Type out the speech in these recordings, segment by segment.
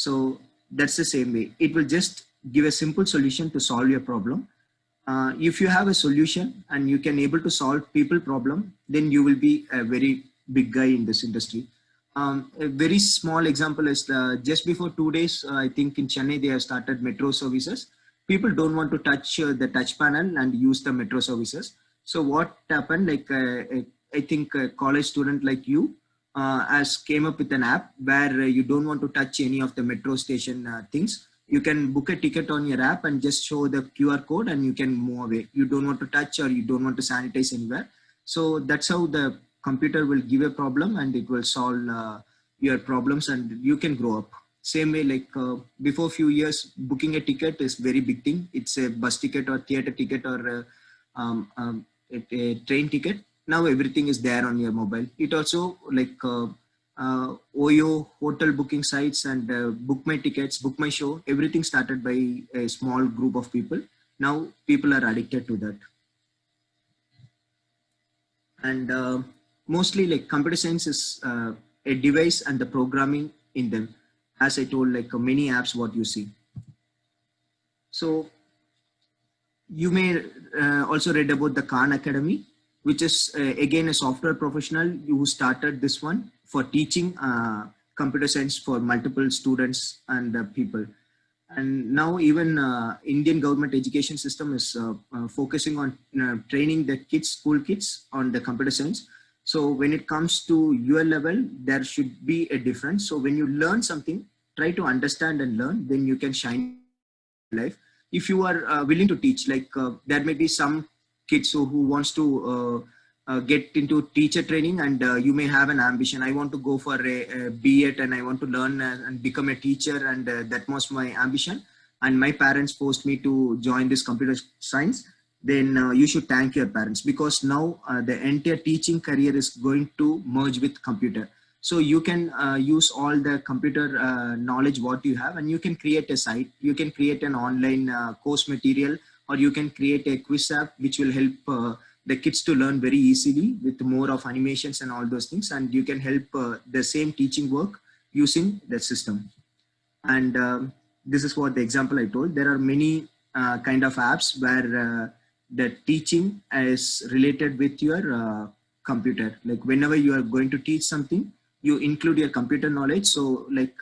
So that's the same way. It will just give a simple solution to solve your problem. If you have a solution and you can able to solve people problem, then you will be a very big guy in this industry. A very small example is just before 2 days, I think in Chennai, they have started metro services. People don't want to touch the touch panel and use the metro services. So what happened, like I think a college student like you has came up with an app where you don't want to touch any of the metro station things. You can book a ticket on your app and just show the QR code and you can move away. You don't want to touch or you don't want to sanitize anywhere. So that's how the computer will give a problem and it will solve your problems and you can grow up. Same way, like before few years, booking a ticket is very big thing. It's a bus ticket or theater ticket or a train ticket. Now everything is there on your mobile. It also like Oyo, hotel booking sites and book my tickets, book my show, everything started by a small group of people. Now people are addicted to that. And mostly like computer science is a device and the programming in them. As I told, like many apps, what you see. So you may also read about the Khan Academy, which is again a software professional who started this one for teaching computer science for multiple students and people. And now even Indian government education system is focusing on training the kids, school kids on the computer science. So when it comes to your level, there should be a difference. So when you learn something, try to understand and learn, then you can shine in life. If you are willing to teach, like there may be some kids who wants to get into teacher training and you may have an ambition. I want to go for a B.Ed and I want to learn and become a teacher and that was my ambition. And my parents forced me to join this computer science. Then you should thank your parents because now the entire teaching career is going to merge with computer. So you can use all the computer knowledge what you have and you can create a site. You can create an online course material or you can create a quiz app which will help the kids to learn very easily with more of animations and all those things. And you can help the same teaching work using the system. And this is what the example I told. There are many kind of apps where the teaching is related with your computer. Like whenever you are going to teach something, you include your computer knowledge. So like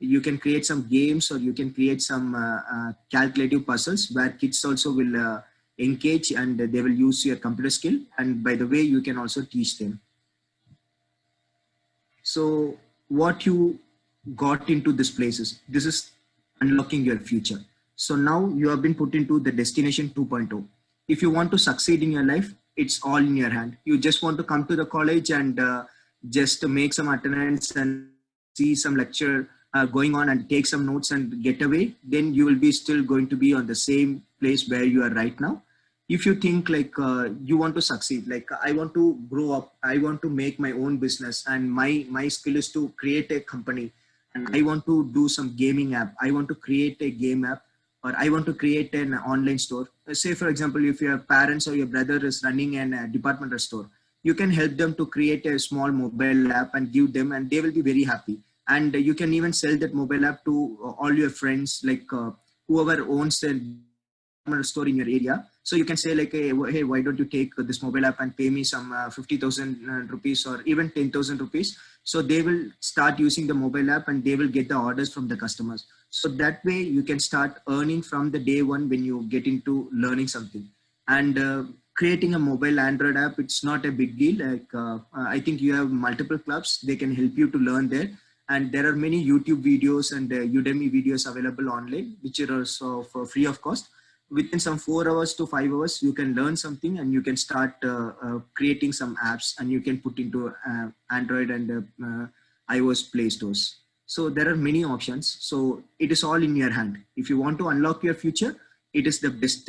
you can create some games or you can create some calculative puzzles where kids also will engage and they will use your computer skill. And by the way, you can also teach them. So what you got into these places, this is unlocking your future. So now you have been put into the destination 2.0. If you want to succeed in your life, it's all in your hand. You just want to come to the college and just to make some attendance and see some lecture going on and take some notes and get away, then you will be still going to be on the same place where you are right now. If you think like you want to succeed, like I want to grow up, I want to make my own business and my skill is to create a company and I want to do some gaming app, I want to create a game app or I want to create an online store. Say for example, if your parents or your brother is running a departmental store, you can help them to create a small mobile app and give them and they will be very happy. And you can even sell that mobile app to all your friends, like whoever owns a store in your area. So you can say like, hey, why don't you take this mobile app and pay me some 50,000 rupees or even 10,000 rupees. So they will start using the mobile app and they will get the orders from the customers. So that way you can start earning from the day one when you get into learning something. And creating a mobile Android app, it's not a big deal. Like I think you have multiple clubs, they can help you to learn there. And there are many YouTube videos and Udemy videos available online, which are also for free of cost. Within some 4 hours to 5 hours, you can learn something and you can start creating some apps and you can put into Android and iOS Play stores. So there are many options. So it is all in your hand. If you want to unlock your future, it is the best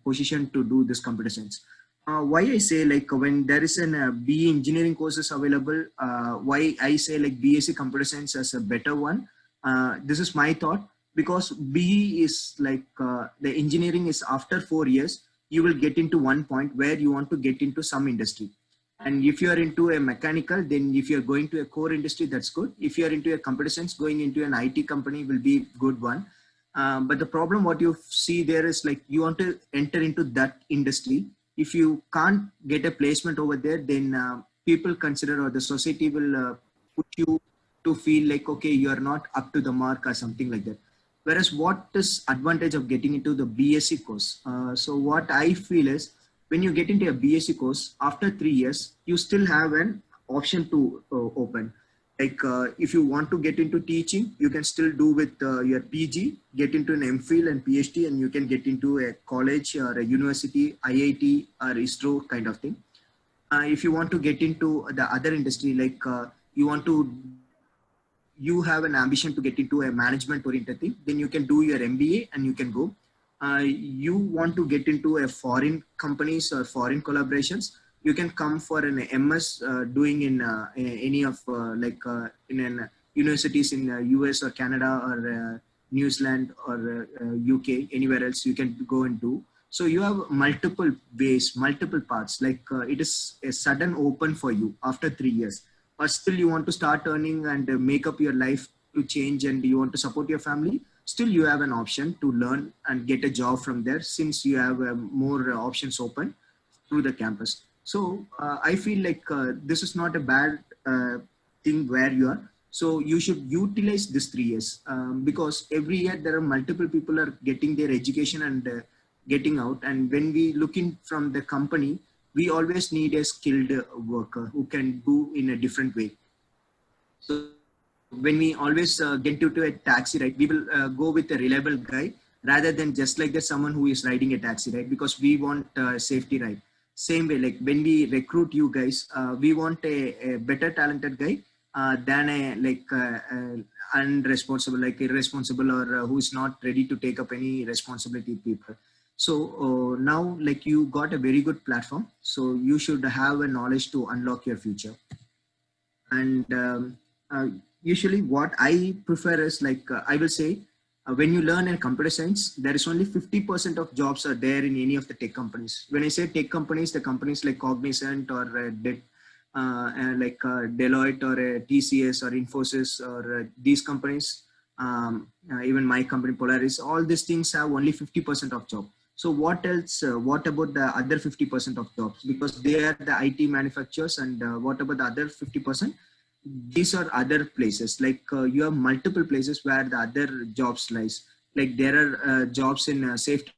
position to do this computer science. Why I say like when there is an BE engineering courses available, why I say like BSc computer science as a better one. This is my thought, because BE is like the engineering is after 4 years, you will get into one point where you want to get into some industry. And if you are into a mechanical, then if you're going to a core industry, that's good. If you're into a computer science, going into an IT company will be good one. But the problem what you see there is like you want to enter into that industry. If you can't get a placement over there, then people consider, or the society will put you to feel like, okay, you are not up to the mark or something like that. Whereas what is advantage of getting into the BSc course? So what I feel is, when you get into a BSc course, after 3 years, you still have an option to open. Like if you want to get into teaching, you can still do with your PG, get into an MPhil and PhD, and you can get into a college or a university, IIT or ISRO kind of thing. If you want to get into the other industry, like you want to, you have an ambition to get into a management oriented thing, then you can do your MBA and you can go. You want to get into a foreign companies or foreign collaborations, you can come for an MS doing in any of in an universities in US or Canada or New Zealand or UK, anywhere else you can go and do. So you have multiple ways, multiple paths, like it is a sudden open for you after 3 years. Or still you want to start earning and make up your life to change, and you want to support your family, still you have an option to learn and get a job from there, since you have more options open through the campus. So I feel like this is not a bad thing where you are. So you should utilize this 3 years, because every year there are multiple people are getting their education and getting out. And when we look in from the company, we always need a skilled worker who can do in a different way. So when we always get into a taxi ride, we will go with a reliable guy rather than just like that someone who is riding a taxi ride, because we want safety ride. Same way, like when we recruit you guys, we want a better talented guy than a unresponsible, like irresponsible, or who is not ready to take up any responsibility people. So now, like, you got a very good platform, so you should have a knowledge to unlock your future. And usually what I prefer is like I will say, when you learn in computer science, there is only 50% of jobs are there in any of the tech companies. When I say tech companies, the companies like Cognizant or Deloitte or TCS or Infosys or these companies, even my company Polaris, all these things have only 50% of job. So what else? What about the other 50% of jobs? Because they are the IT manufacturers, and what about the other 50%? These are other places, like you have multiple places where the other jobs lies. Like there are jobs in safety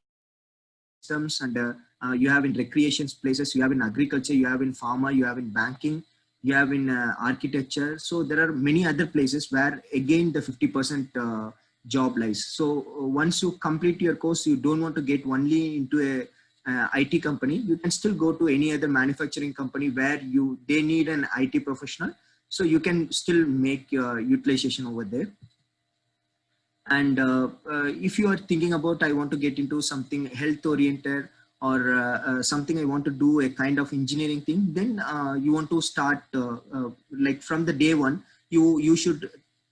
systems, and you have in recreations places, you have in agriculture, you have in pharma, you have in banking, you have in architecture. So there are many other places where again the 50% job lies. So once you complete your course, you don't want to get only into a IT company, you can still go to any other manufacturing company where they need an IT professional, so you can still make your utilization over there. And if you are thinking about, I want to get into something health oriented, or something I want to do a kind of engineering thing, then you want to start like from the day one, you should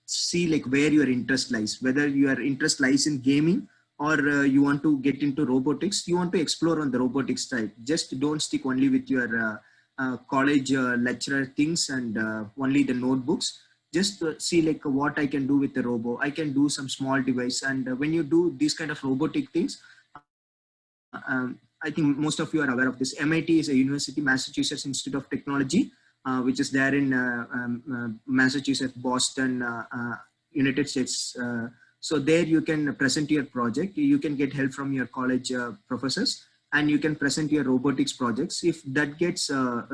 see like where your interest lies, whether your interest lies in gaming, or you want to get into robotics, you want to explore on the robotics side. Just don't stick only with your college lecturer things and only the notebooks. Just see like what I can do with the robo. I can do some small device. And when you do these kind of robotic things, I think most of you are aware of this. MIT is a university, Massachusetts Institute of Technology, which is there in Massachusetts, Boston, United States. So there you can present your project. You can get help from your college professors, and you can present your robotics projects. If that gets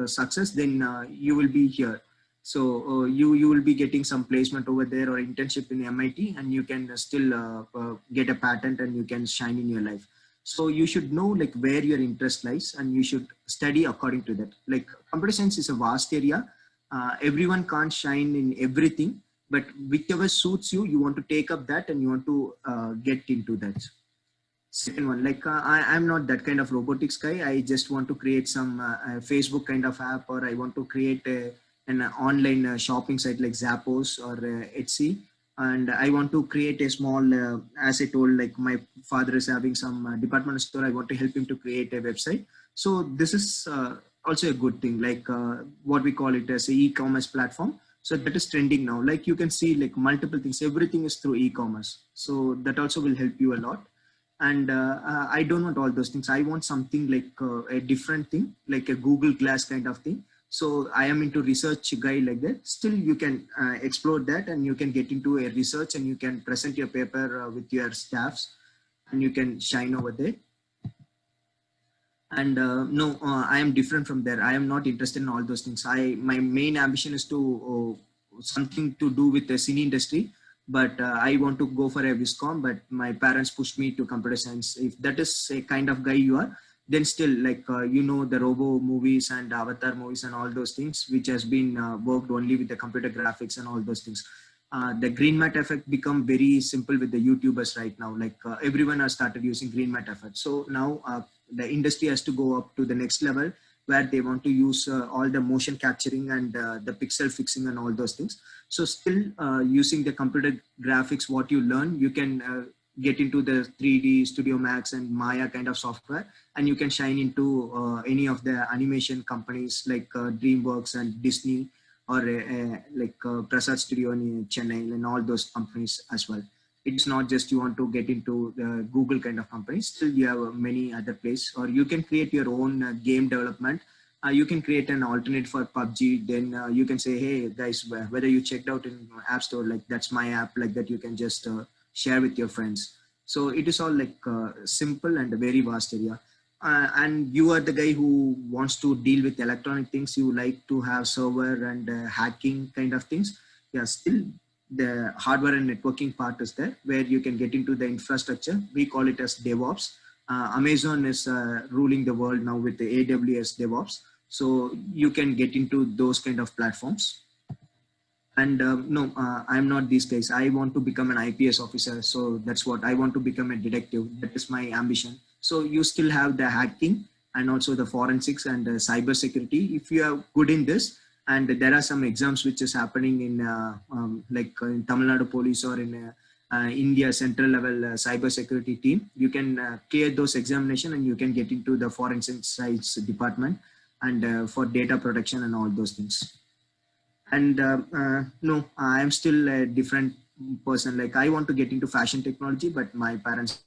success, then you will be here. So you will be getting some placement over there or internship in MIT, and you can still get a patent, and you can shine in your life. So you should know like where your interest lies, and you should study according to that. Like computer science is a vast area. Everyone can't shine in everything, but whichever suits you, you want to take up that, and you want to get into that. Second one, like I'm not that kind of robotics guy. I just want to create some Facebook kind of app, or I want to create an online shopping site like Zappos or Etsy. And I want to create a small, as I told, like my father is having some department store. I want to help him to create a website. So this is also a good thing, like what we call it as a e-commerce platform. So that is trending now. Like you can see like multiple things, everything is through e-commerce. So that also will help you a lot. And I don't want all those things. I want something like a different thing, like a Google Glass kind of thing. So I am into research guy like that. Still you can explore that, and you can get into a research, and you can present your paper with your staffs, and you can shine over there. And no, I am different from there. I am not interested in all those things. My main ambition is to something to do with the cine industry, but I want to go for a viscom, but my parents pushed me to computer science. If that is a kind of guy you are, then still like the robo movies and avatar movies and all those things, which has been worked only with the computer graphics and all those things. The green mat effect become very simple with the YouTubers right now. Like everyone has started using green mat effect. So now the industry has to go up to the next level, where they want to use all the motion capturing and the pixel fixing and all those things. So still using the computer graphics, what you learn, you can get into the 3D Studio Max and Maya kind of software, and you can shine into any of the animation companies like DreamWorks and Disney, or like Prasad Studio in Chennai, and all those companies as well. It's not just you want to get into the Google kind of companies. Still, you have many other places, or you can create your own game development. You can create an alternate for PUBG. Then you can say, hey guys, whether you checked out in App Store, like that's my app, like that you can just share with your friends. So it is all like simple and a very vast area. And you are the guy who wants to deal with electronic things. You like to have server and hacking kind of things. Yeah, still the hardware and networking part is there, where you can get into the infrastructure. We call it as DevOps. Amazon is ruling the world now with the AWS DevOps. So you can get into those kind of platforms. And no, I'm not these guys. I want to become an IPS officer. So that's what I want to become, a detective. That is my ambition. So you still have the hacking and also the forensics and cyber security. If you are good in this, and there are some exams which is happening in like in Tamil Nadu police, or in India central level cyber security team, you can clear those examination, and you can get into the forensic science department, and for data protection and all those things. And no, I'm still a different person. Like I want to get into fashion technology, but my parents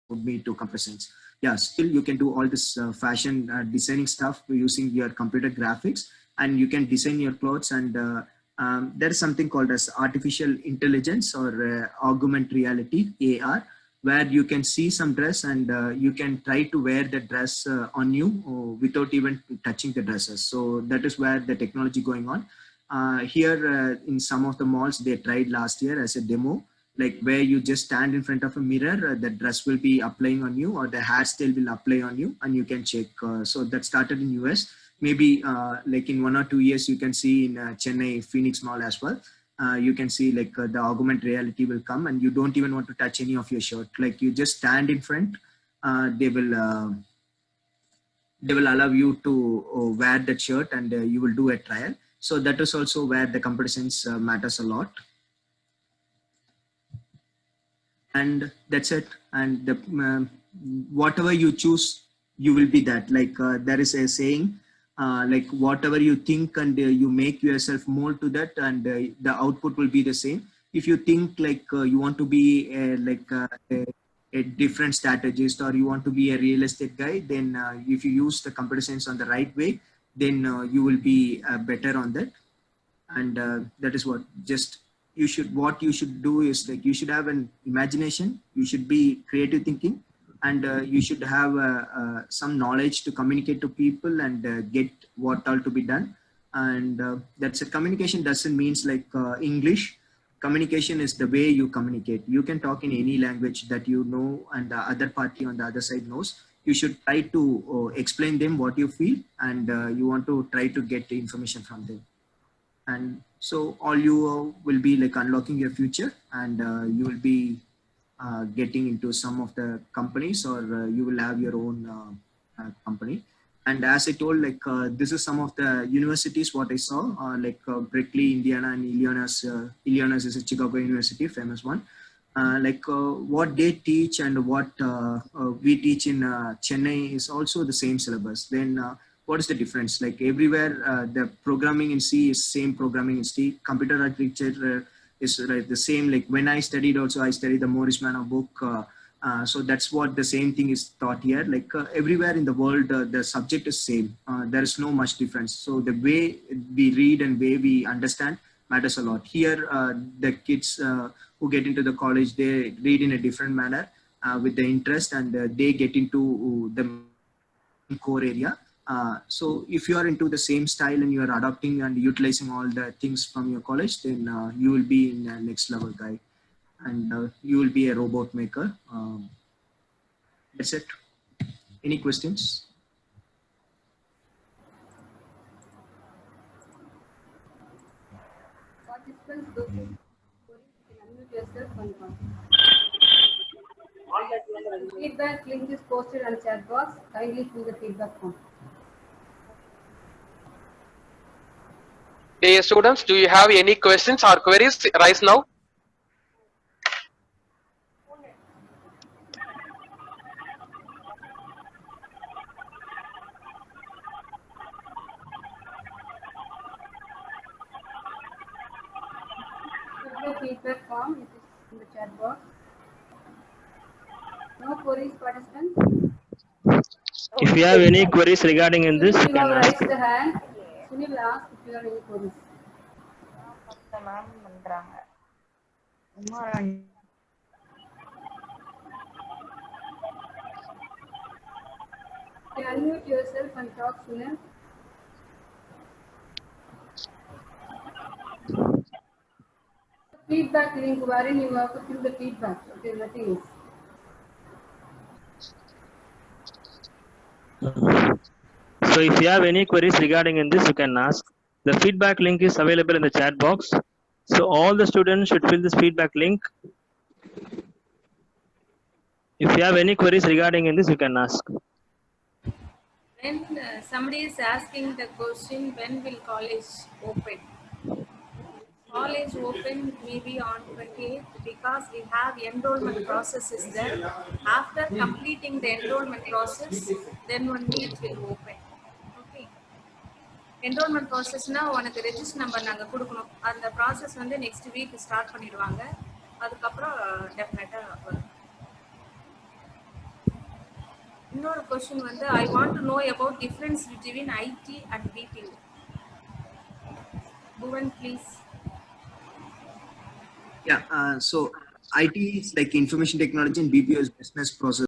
put me to computer science. Yeah, still you can do all this fashion designing stuff using your computer graphics, and you can design your clothes. And there is something called as artificial intelligence, or augmented reality, AR, where you can see some dress, and you can try to wear the dress on you without even touching the dresses. So that is where the technology going on. Here in some of the malls, they tried last year as a demo, like where you just stand in front of a mirror, the dress will be applying on you, or the hairstyle will apply on you, and you can check. So that started in US. Maybe like in 1 or 2 years, you can see in Chennai Phoenix Mall as well. You can see like the augmented reality will come, and you don't even want to touch any of your shirt. Like you just stand in front. They will allow you to wear that shirt, and you will do a trial. So that is also where the computer science matters a lot. And that's it. And the, whatever you choose, you will be that. Like there is a saying, like whatever you think, and you make yourself mold to that, and the output will be the same. If you think like you want to be a different strategist, or you want to be a real estate guy, then if you use the computer science on the right way, then you will be better on that. And that is what just what you should do is, like you should have an imagination, you should be creative thinking, and you should have some knowledge to communicate to people, and get what all to be done. And that's it. Communication doesn't means like English. Communication is the way you communicate. You can talk in any language that you know, and the other party on the other side knows. You should try to explain them what you feel, and you want to try to get the information from them. And so all you will be like unlocking your future, and you will be getting into some of the companies, or you will have your own company. And as I told, like this is some of the universities what I saw, like Berkeley, Indiana, and Illinois is a Chicago University, famous one. Like what they teach and what we teach in Chennai is also the same syllabus. Then what is the difference? Like everywhere, the programming in C is same programming in C. Computer architecture is like the same. Like when I studied, also I studied the Morris Manor book. So that's what the same thing is taught here. Like everywhere in the world, the subject is same. There is no much difference. So the way we read and way we understand matters a lot. Here, the kids who get into the college, they read in a different manner with the interest, and they get into the core area. So if you are into the same style and you are adopting and utilizing all the things from your college, then you will be in the next level guy, and you will be a robot maker. That's it. Any questions? Participants, those who can unmute yourself and feedback link is posted on chat box. Kindly fill the feedback form. Dear students, do you have any questions or queries right now? Fill the feedback form. It is in the chat box. No queries, participants. If you have any queries regarding in this, you You can have ask. raised the hand. Sunil ask if you have any queries. Ma'am பண்றாங்க You can unmute yourself and talk, Sunil. Feedback link wherein you have to fill the feedback. Okay, nothing else. So if you have any queries regarding in this, you can ask. The feedback link is available in the chat box. So all the students should fill this feedback link. If you have any queries regarding in this, you can ask. When somebody is asking the question, when will college open? College open maybe on 28th because we have enrollment process is there. After completing the enrollment process, then only it will open. Okay. Enrollment processனா உனக்கு register number நாங்க கொடுக்கணும். அந்த process வந்து next week start பண்ணிடுவாங்க. அதுக்கப்புறம் டெஃபினட்டா வரும். இன்னொரு கொஸ்டின் வந்து I want to know about difference between IT and BPO. Bhuvan, please. Yeah. So IT is like information technology and BPO is business process.